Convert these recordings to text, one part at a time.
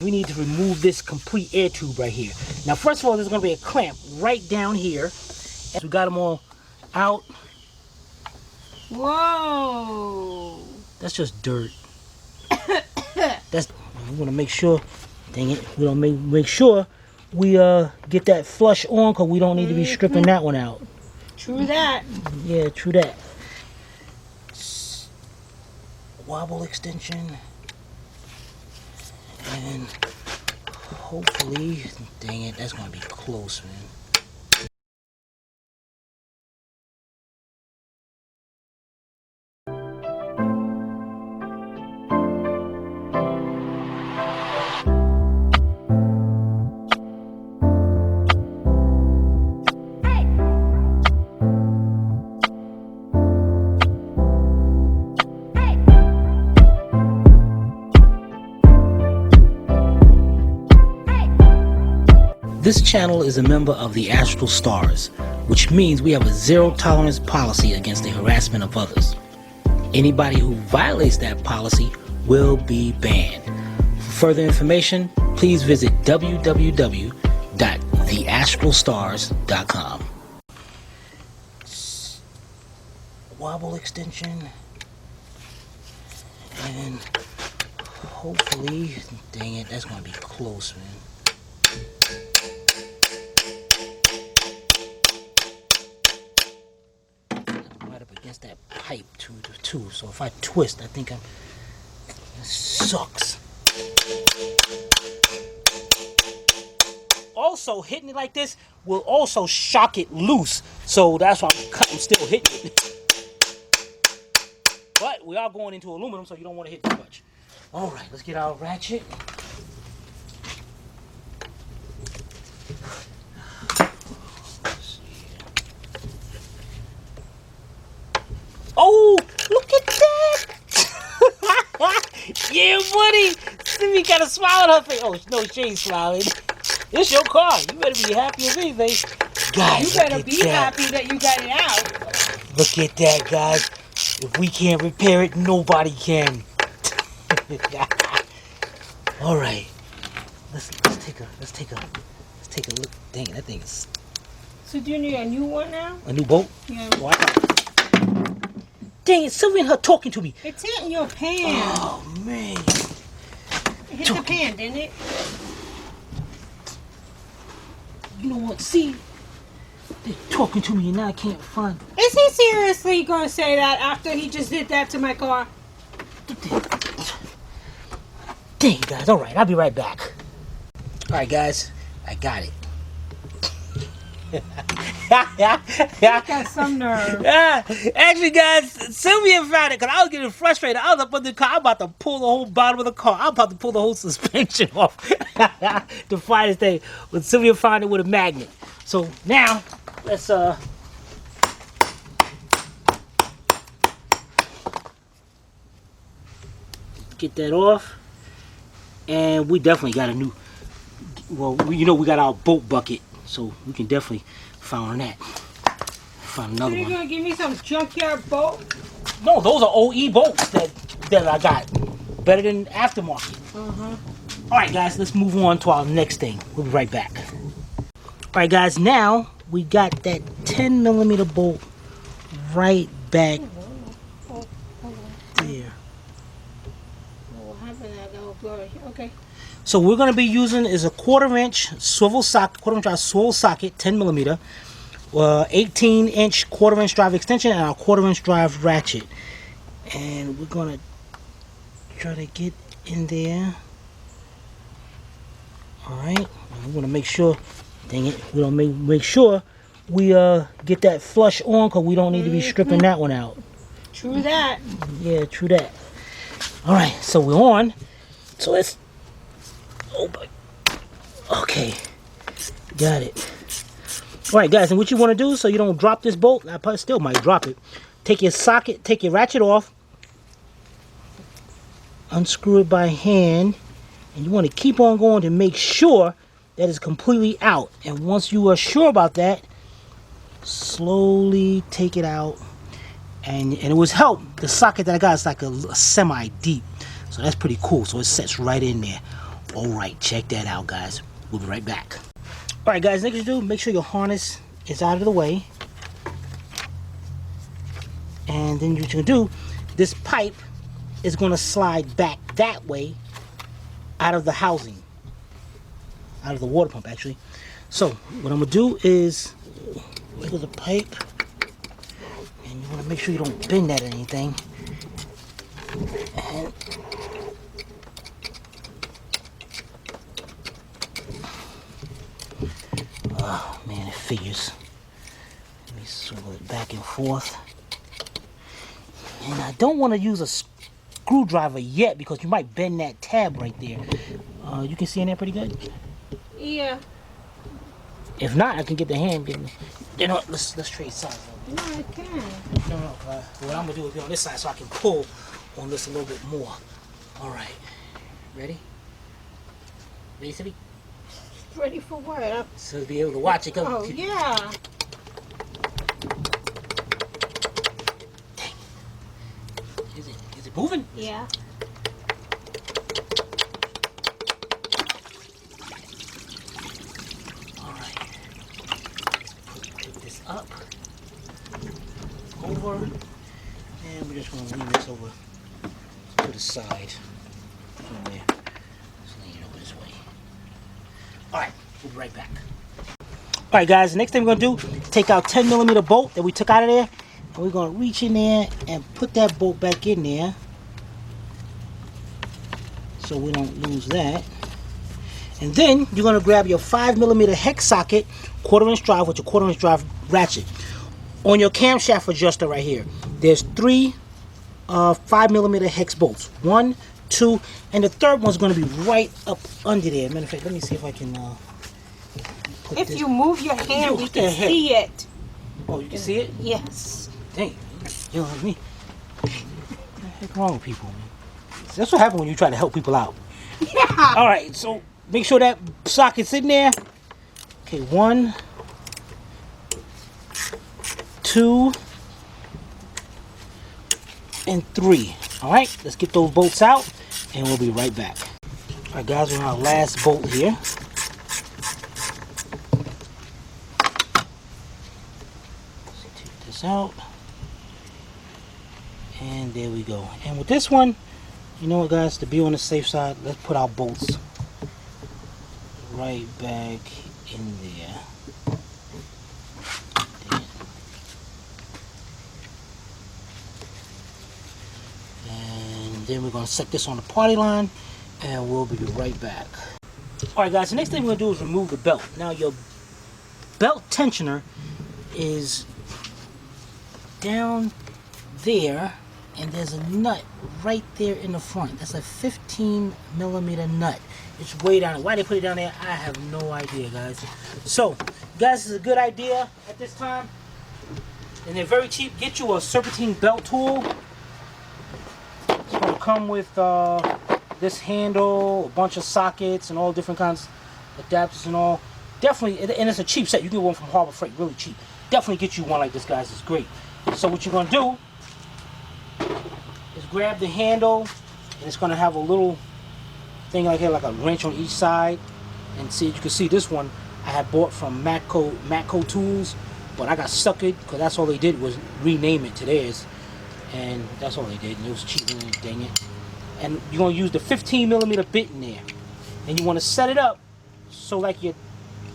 We need to remove this complete air tube right here. Now, first of all, there's going to be a clamp right down here. And we got them all out. Whoa! That's just dirt. We want to make sure. Dang it! We don't make sure we get that flush on, because we don't need to be stripping that one out. True that. Yeah, true that. Wobble extension. And hopefully, dang it, that's gonna be close, man. This channel is a member of the Astral Stars, which means we have a zero-tolerance policy against the harassment of others. Anybody who violates that policy will be banned. For further information, please visit www.theastralstars.com. Wobble extension. And hopefully, dang it, that's going to be close, man. Against that pipe too. So if I twist, I think it sucks. Also, hitting it like this will also shock it loose. So that's why I'm still hitting it. But we are going into aluminum, so you don't want to hit too much. All right, let's get our ratchet. Oh, look at that! Yeah, buddy! Simi got a smile on her face. Oh, no, she ain't smiling. It's your car. You better be happy with me, babe. Guys, you better be happy that you got it out. Look at that, guys. If we can't repair it, nobody can. All right. Let's take a look. Dang, that thing is. So do you need a new one now? A new bolt? Yeah. Oh, dang it, Sylvia and her talking to me. It's hitting your pan. Oh, man. It hit the pan, didn't it? You know what? See? They're talking to me and now I can't find. Is he seriously going to say that after he just did that to my car? Dang, guys. All right, I'll be right back. All right, guys. I got it. Got some nerve. Yeah, actually, guys, Sylvia found it because I was getting frustrated. I was up in the car. I'm about to pull the whole bottom of the car. I'm about to pull the whole suspension off to find this thing. But Sylvia found it with a magnet. So now, let's get that off. And we definitely got a new. Well, we got our bolt bucket, so we can definitely find that. Find another one. So you're gonna give me some junkyard bolt? No, those are OE bolts that I got. Better than aftermarket. All right, guys, let's move on to our next thing. We'll be right back. All right, guys, now we got that 10mm bolt right back there. What happened to that little glory? Okay. So we're going to be using is a quarter-inch swivel socket, 10mm, 18-inch quarter-inch drive extension, and our quarter-inch drive ratchet. And we're going to try to get in there. All right. We want to make sure. Dang it! We don't make sure we get that flush on, because we don't need to be stripping that one out. True that. Yeah, true that. All right. So we're on. So let's. Oh boy. Okay. Got it. Alright, guys, and what you want to do so you don't drop this bolt, I probably still might drop it. Take your socket, take your ratchet off, unscrew it by hand, and you want to keep on going to make sure that it's completely out. And once you are sure about that, slowly take it out. And it was help. The socket that I got is like a semi deep, so that's pretty cool. So it sets right in there. Alright, check that out, guys. We'll be right back. Alright, guys, next you do, make sure your harness is out of the way. And then what you can do, this pipe is going to slide back that way out of the housing. Out of the water pump, actually. So, what I'm going to do is look at the pipe. And you want to make sure you don't bend that or anything. And oh man, it figures. Let me swivel it back and forth. And I don't want to use a screwdriver yet because you might bend that tab right there. You can see in there pretty good? Yeah. If not, I can get the hand. You know what? Let's trade sides. No, I can't. No. What I'm gonna do is be on this side so I can pull on this a little bit more. All right. Ready? Ready, Cindy? Ready for what? So to be able to watch it. Oh, yeah. Dang. Is it moving? Yeah. All right. Pick this up. Over. And we're just gonna lean this over to the side. From there. Just lean it over this way. Alright, we'll be right back. Alright guys, the next thing we're going to do, take our 10mm bolt that we took out of there, and we're going to reach in there and put that bolt back in there so we don't lose that. And then you're going to grab your 5mm hex socket, 1/4 inch drive with your 1/4 inch drive ratchet. On your camshaft adjuster right here, there's 3 5mm hex bolts. 1, 2, and the third one's going to be right up under there. Matter of fact, let me see if I can put If this. you move your hand, we can see it. Oh, you can see it? Yes. Dang, you know what I mean? What the heck wrong with people, man? That's what happens when you try to help people out. Yeah. All right, so make sure that socket's in there. Okay, 1, 2, and 3. All right, let's get those bolts out and we'll be right back. All right guys, we're on our last bolt here. Let's take this out. And there we go. And with this one, you know what guys, to be on the safe side, let's put our bolts right back in there. Then we're going to set this on the party line and we'll be right back. Alright guys, the next thing we're going to do is remove the belt. Now your belt tensioner is down there and there's a nut right there in the front. That's a 15mm nut. It's way down there. Why they put it down there, I have no idea guys. So guys, this is a good idea at this time. And they're very cheap. Get you a serpentine belt tool. It's going to come with this handle, a bunch of sockets, and all different kinds of adapters and all. Definitely, and it's a cheap set. You get one from Harbor Freight, really cheap. Definitely get you one like this, guys. It's great. So what you're going to do is grab the handle, and it's going to have a little thing like here, like a wrench on each side. And see, you can see this one I had bought from Matco Tools, but I got stuck it because that's all they did was rename it to theirs. And that's all they did, and it was cheap, dang it. And you're going to use the 15mm bit in there. And you want to set it up so like you,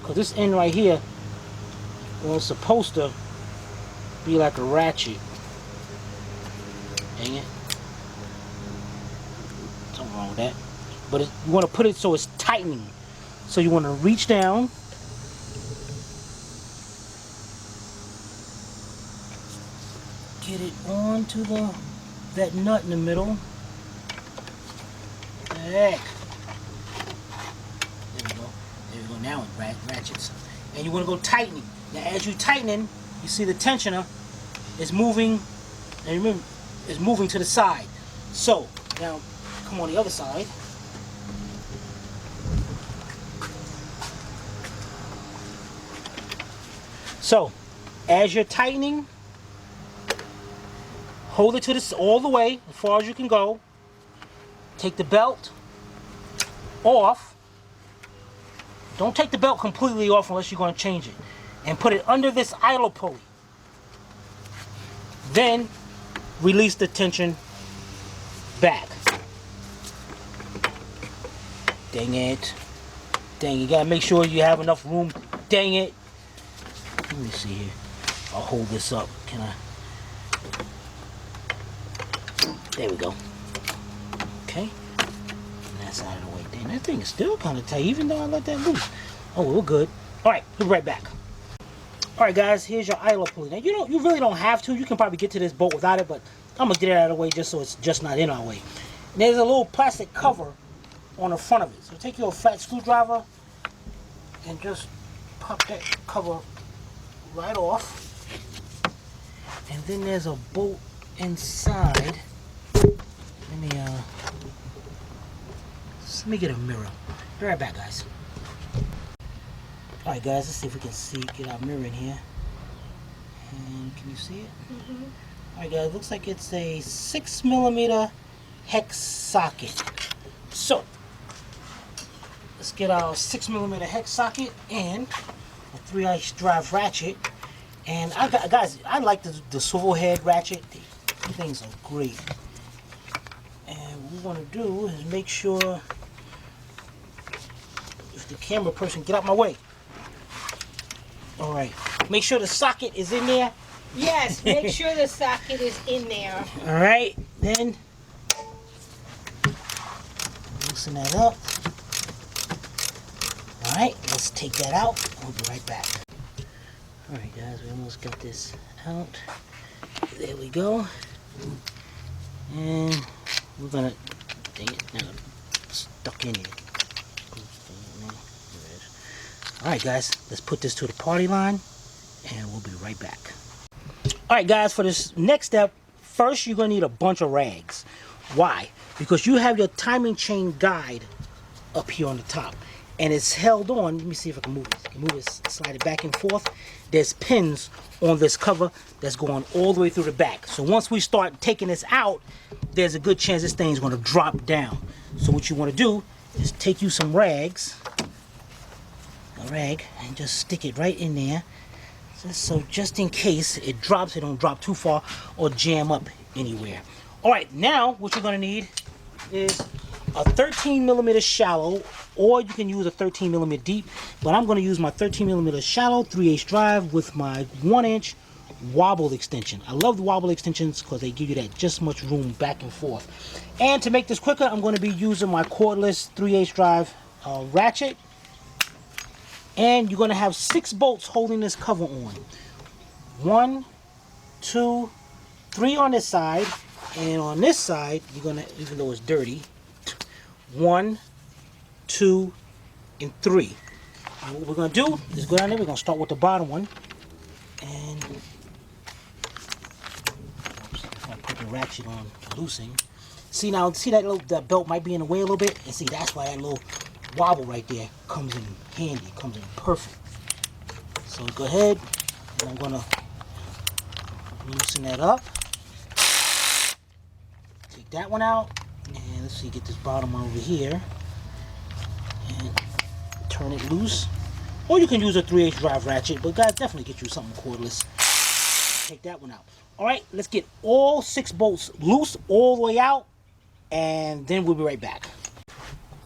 because this end right here was supposed to be like a ratchet. Dang it. Something wrong with that. But you want to put it so it's tightening. So you want to reach down. Get it onto that nut in the middle. Heck. There we go. There we go. Now it ratchets. And you want to go tightening. Now as you're tightening, you see the tensioner is moving. And remember, it's moving to the side. So now come on the other side. So as you're tightening, hold it to this all the way, as far as you can go. Take the belt, off. Don't take the belt completely off unless you're going to change it. And put it under this idler pulley. Then release the tension back. Dang it. Dang, you gotta make sure you have enough room. Dang it. Let me see here. I'll hold this up. Can I? There we go. Okay. And that's out of the way. Dang, that thing is still kind of tight, even though I let that loose. Oh, we're good. Alright, we'll be right back. Alright guys, here's your idler pulley. Now you really don't have to. You can probably get to this boat without it, but I'm gonna get it out of the way just so it's just not in our way. And there's a little plastic cover on the front of it. So take your flat screwdriver and just pop that cover right off. And then there's a bolt inside. Let me get a mirror. Be right back, guys. Alright guys, let's see if we can get our mirror in here. And can you see it? Alright guys, looks like it's a 6mm hex socket. So let's get our 6mm hex socket and a 3/8 drive ratchet. And guys, I like the swivel head ratchet. These things are great. And what we want to do is make sure, if the camera person get out my way. All right, make sure the socket is in there. Yes, make sure the socket is in there. All right, then loosen that up. All right, let's take that out. We'll be right back. All right, guys, we almost got this out. There we go. And we're gonna, dang it, now it's stuck in here. All right, guys, let's put this to the party line, and we'll be right back. All right, guys, for this next step, first you're gonna need a bunch of rags. Why? Because you have your timing chain guide up here on the top, and it's held on. Let me see if I can move it. Move it, slide it back and forth. There's pins on this cover that's going all the way through the back. So once we start taking this out, there's a good chance this thing's going to drop down. So what you want to do is take you some rags, a rag, and just stick it right in there. So just in case it drops, it don't drop too far or jam up anywhere. All right, now what you're going to need is a 13mm shallow, or you can use a 13mm deep, but I'm going to use my 13mm shallow 3/8 drive with my 1-inch wobble extension. I love the wobble extensions because they give you that just much room back and forth. And to make this quicker, I'm going to be using my cordless 3/8 drive ratchet. And you're going to have 6 bolts holding this cover on. 1, 2, 3 on this side, and on this side, you're going to, even though it's dirty, 1, 2, and 3. And what we're going to do is go down there. We're going to start with the bottom one. And I'll put the ratchet on loosing. See now, see that belt might be in the way a little bit? And see, that's why that little wobble right there comes in handy, comes in perfect. So go ahead, and I'm going to loosen that up. Take that one out. And let's see, get this bottom one over here and turn it loose. Or you can use a 3/8 drive ratchet, but guys, definitely get you something cordless. Take that one out. All right, let's get all 6 bolts loose all the way out, and then we'll be right back.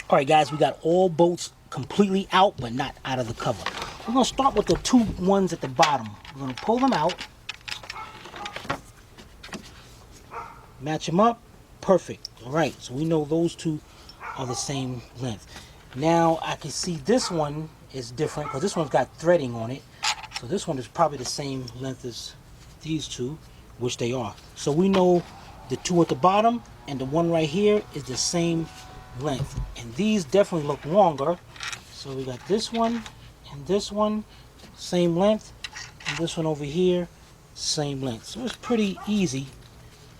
All right, guys, we got all bolts completely out, but not out of the cover. We're gonna start with the 2 ones at the bottom. We're gonna pull them out, match them up. Perfect. All right, so we know those 2 are the same length. Now I can see this one is different because this one's got threading on it. So this one is probably the same length as these 2, which they are. So we know the 2 at the bottom and the one right here is the same length. And these definitely look longer. So we got this one and this one, same length. And this one over here, same length. So it's pretty easy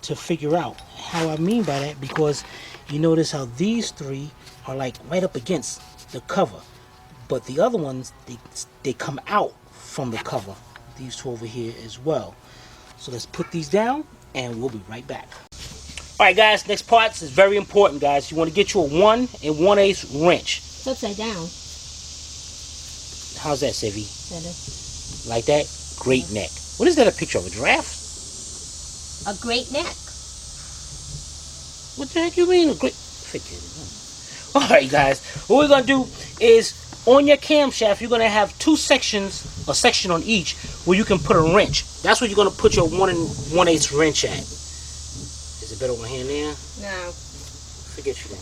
to figure out. How I mean by that, because you notice how these 3 are like right up against the cover, but the other ones they come out from the cover. These 2 over here as well. So let's put these down and we'll be right back. Alright guys, next part is very important guys. You want to get you a 1 1/8 wrench. It's upside down. How's that, Sivvy? That is. Like that? Great neck. What is that, a picture of a giraffe? A great neck. What the heck you mean? A great... Forget it. Alright guys, what we're going to do is on your camshaft, you're going to have 2 sections, a section on each, where you can put a wrench. That's where you're going to put your 1 1/8 wrench at. Is it better on my hand there? No. Forget you then.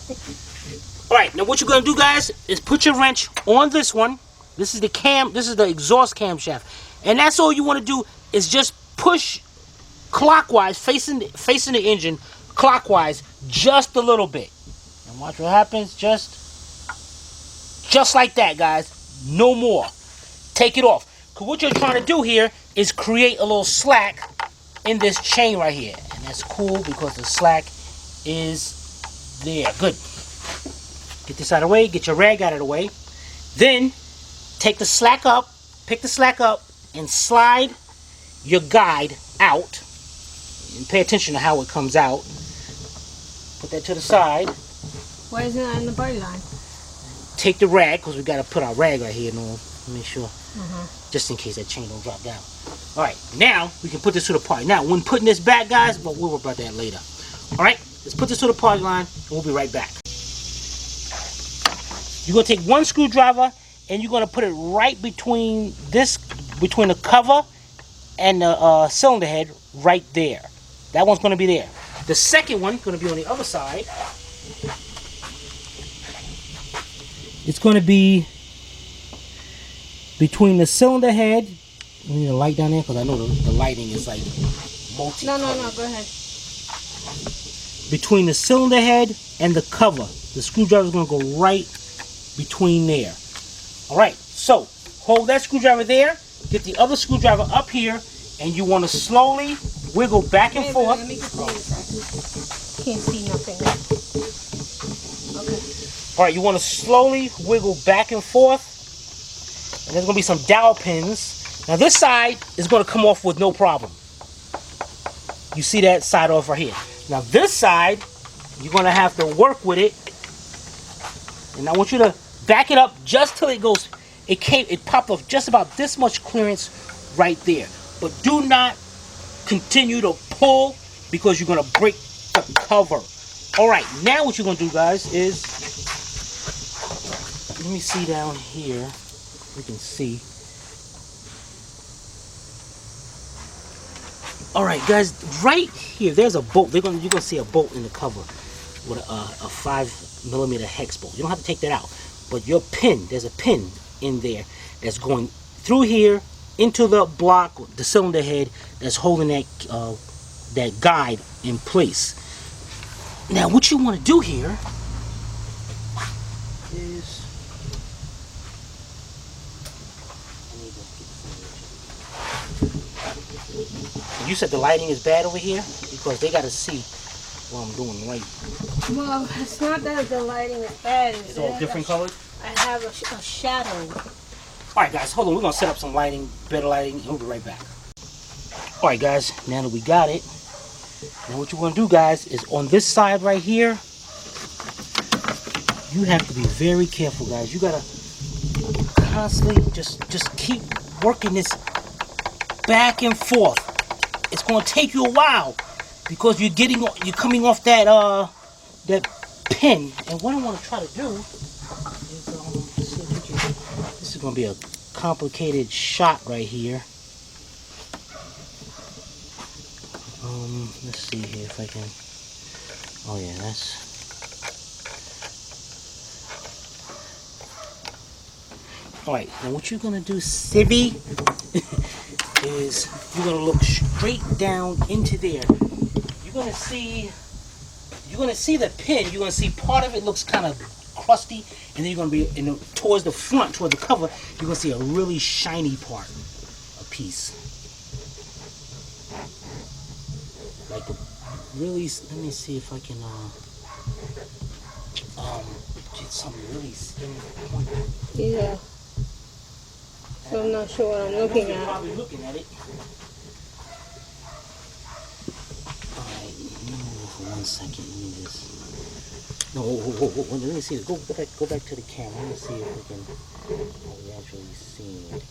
Alright, now what you're going to do guys is put your wrench on this one. This is the exhaust camshaft. And that's all you want to do is just push clockwise, facing the engine clockwise just a little bit. And watch what happens. Just like that, guys. No more. Take it off. Because what you're trying to do here is create a little slack in this chain right here. And that's cool because the slack is there. Good. Get this out of the way. Get your rag out of the way. Then take the slack up. Pick the slack up and slide your guide out. And pay attention to how it comes out. Put that to the side. Why isn't that in the body line? Take the rag, because we got to put our rag right here. No, make sure. Just in case that chain don't drop down. Alright, now we can put this to the party. Now, when putting this back, guys, but we'll worry about that later. Alright, let's put this to the party line, and we'll be right back. You're going to take 1 screwdriver, and you're going to put it right between the cover and the cylinder head right there. That one's going to be there. The second one is going to be on the other side. It's going to be between the cylinder head. You need a light down there because I know the lighting is like multi. No, go ahead. Between the cylinder head and the cover. The screwdriver is going to go right between there. Alright, so hold that screwdriver there. Get the other screwdriver up here. And you want to slowly wiggle back and forth. Let me get can't see nothing. Okay. Alright, you want to slowly wiggle back and forth. And there's going to be some dowel pins. Now this side is going to come off with no problem. You see that side off right here. Now this side, you're going to have to work with it. And I want you to back it up just till it goes. It popped off just about this much clearance right there. But do not continue to pull because you're going to break the cover. Alright, now what you're going to do, guys, is... Let me see down here. You can see. Alright, guys, right here, there's a bolt. You're going to see a bolt in the cover with a 5mm hex bolt. You don't have to take that out. But your pin, there's a pin in there that's going through here into the block, the cylinder head that's holding that guide in place. Now, what you want to do here is you said the lighting is bad over here because they got to see what I'm doing right. Well, it's not that the lighting is bad. It's all different colors. I have a shadow. Alright guys, hold on, we're going to set up some lighting, better lighting, and we'll be right back. Alright guys, now that we got it, now what you want to do guys is on this side right here, you have to be very careful guys. You got to constantly just keep working this back and forth. It's going to take you a while because you're coming off that pin. And what I want to try to do is see if we can, this is going to be a complicated shot right here. Let's see here if I can. Oh yeah, that's. All right, now what you're gonna do, Sibby, is you're gonna look straight down into there. You're gonna see the pin. You're gonna see part of it looks kind of crusty, and then you're gonna be towards the front, toward the cover. You're gonna see a really shiny part, a piece. Like really, let me see if I can get something really point. Yeah. So I'm not sure what I'm looking at. Probably looking at it. Alright, move 1 second. Let me just. No, let me see. Go back to the camera. Let me see if we can actually see it.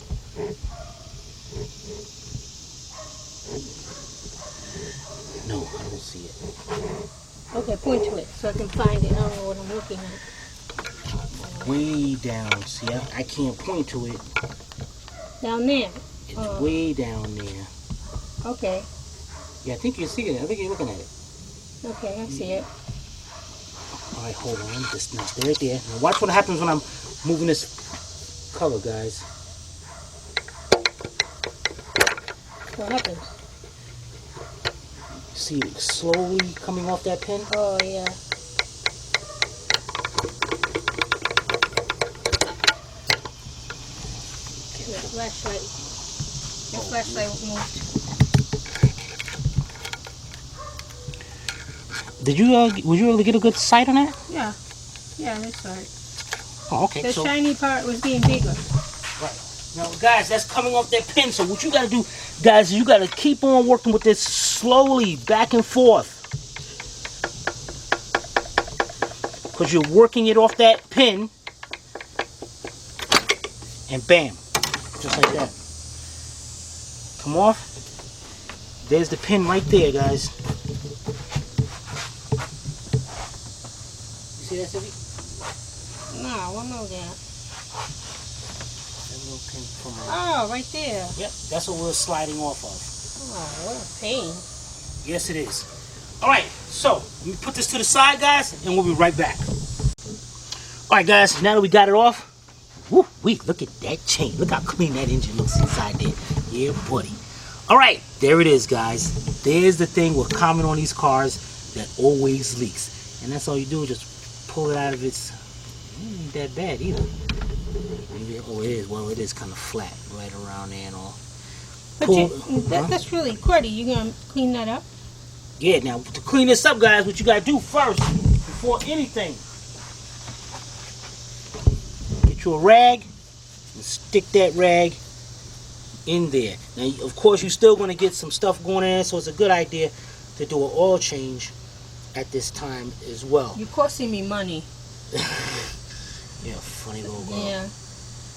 No, I don't see it. Okay, point to it so I can find it. I don't know what I'm looking at. Way down. See, I can't point to it. Down there. It's way down there. Okay. Yeah, I think you're seeing it. I think you're looking at it. Okay, I see it. All right, hold on. Just now, stay right there. Now watch what happens when I'm moving this color, guys. What happens? See it slowly coming off that pin? Oh, yeah. The flashlight. The flashlight moved. Did you, would you able to get a good sight on that? Yeah. Yeah, that's right. Oh, okay. The So, shiny part was being bigger. right. Now, guys, that's coming off that pin. So what you got to do, guys, is you got to keep on working with this slowly, back and forth. Because you're working it off that pin. And bam. Just like that. Come off. There's the pin right there, guys. You see that, Sylvie? No, I know that. That little pin from Oh, right there. Yep, that's what we're sliding off of. Oh, what a pain. Yes, it is. All right, so let me put this to the side, guys, and we'll be right back. All right, guys, now that we got it off, woo, look at that chain. Look how clean that engine looks inside there. Yeah, buddy. All right, there it is, guys. There's the thing with common on these cars that always leaks. And that's all you do, just pull it out of its... It ain't that bad either. Maybe, oh, it is. Well, it is kind of flat right around there and all. But that's really cruddy. You gonna clean that up? Yeah, now to clean this up, guys, what you gotta do first, before anything, get you a rag and stick that rag in there. Now, of course, you're still gonna get some stuff going in, so it's a good idea to do an oil change at this time as well. You're costing me money. Yeah, funny little girl. Yeah.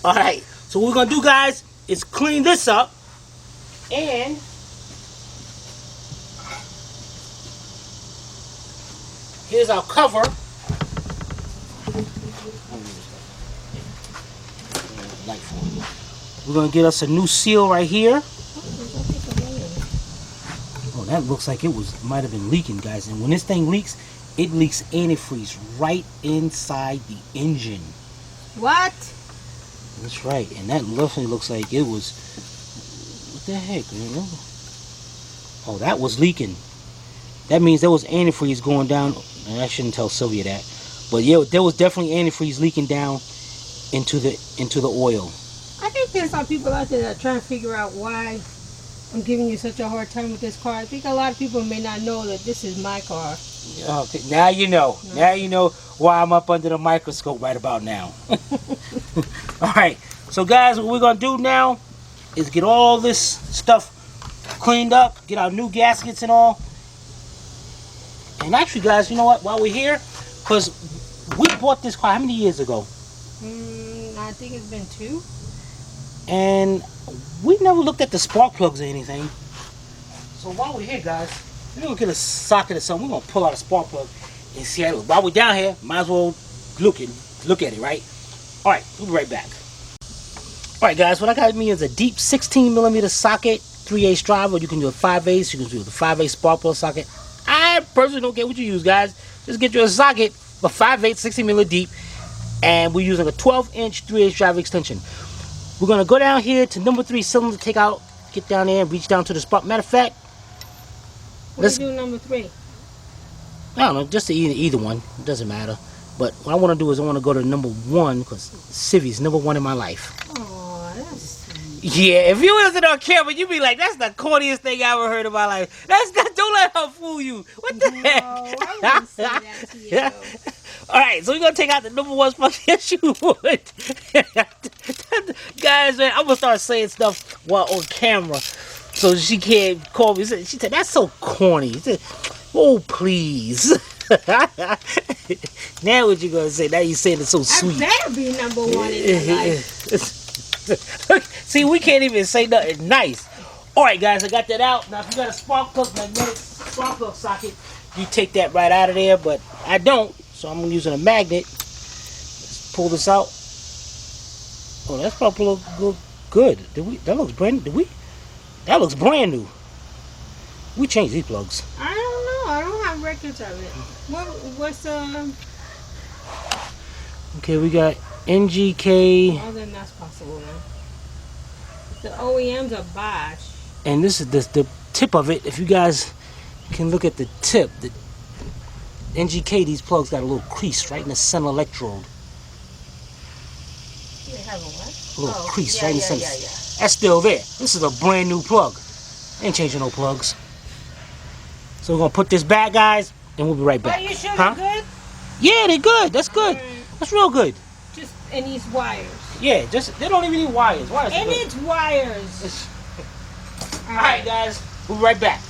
All right, so what we're gonna do, guys, is clean this up, and here's our cover. We're gonna get us a new seal right here. Oh, that looks like it might have been leaking, guys. And when this thing leaks, it leaks antifreeze right inside the engine. What? That's right, and that definitely looks like it was. What the heck, man? Oh, that was leaking. That means there was antifreeze going down. And I shouldn't tell Sylvia that, but yeah, there was definitely antifreeze leaking down into the oil. I think there's some people out there that are trying to figure out why I'm giving you such a hard time with this car. I think a lot of people may not know that this is my car. Okay, now you know. No. Now you know why I'm up under the microscope right about now. All right, so guys, what we're gonna do now is get all this stuff cleaned up, get our new gaskets and all. And actually, guys, you know what? While we're here, because we bought this car how many years ago? I think it's been 2. And we never looked at the spark plugs or anything. So while we're here, guys, we're gonna get a socket or something. We're gonna pull out a spark plug and see how it looks. While we're down here, might as well look at it, right? All right, we'll be right back. All right, guys, what I got me is a deep 16mm socket, 3/8 drive, or you can do a 5/8. You can do the 5/8 spark plug socket. I personally don't care what you use, guys. Just get you a socket, a 5/8, 16mm deep, and we're using a 12-inch 3/8 drive extension. We're gonna go down here to number 3 cylinder, get down there and reach down to the spark. Matter of fact, let's do number 3. I don't know, just either one. It doesn't matter. But what I want to do is I want to go to number 1 because Civi's number 1 in my life. Oh, that's sweet. Yeah, if you wasn't on camera, you'd be like, "That's the corniest thing I ever heard in my life." That's not. Don't let her fool you. What the heck? No, I wouldn't say that to you. All right, so we're gonna take out the number 1 spark. Yes, you would. Guys, man, I'm gonna start saying stuff while on camera, so she can't call me. She said, "That's so corny." Oh, please. Now what you gonna say? Now you saying it's so sweet. I better be number one in your life. See, we can't even say nothing nice. All right, guys, I got that out. Now, if you got a spark plug, magnetic spark plug socket, you take that right out of there, but I don't, so I'm using a magnet. Let's pull this out. Oh, that's probably look good. That looks brand. That looks brand new. We changed these plugs. I don't know. I don't have records of it. What's Okay, we got NGK. Oh, then that's possible now. The OEMs are Bosch. And this is the tip of it. If you guys can look at the tip, the NGK, these plugs got a little crease right in the center electrode. They have a what? A little crease right in the center. Yeah. That's still there. This is a brand new plug. Ain't changing no plugs. So we're gonna put this back, guys, and we'll be right back. Are you sure they're good? Yeah, they're good. That's good. Alright. That's real good. Just and these wires. Yeah, they don't even need wires. Wires are And good. it's wires. Alright, guys, we'll be right back.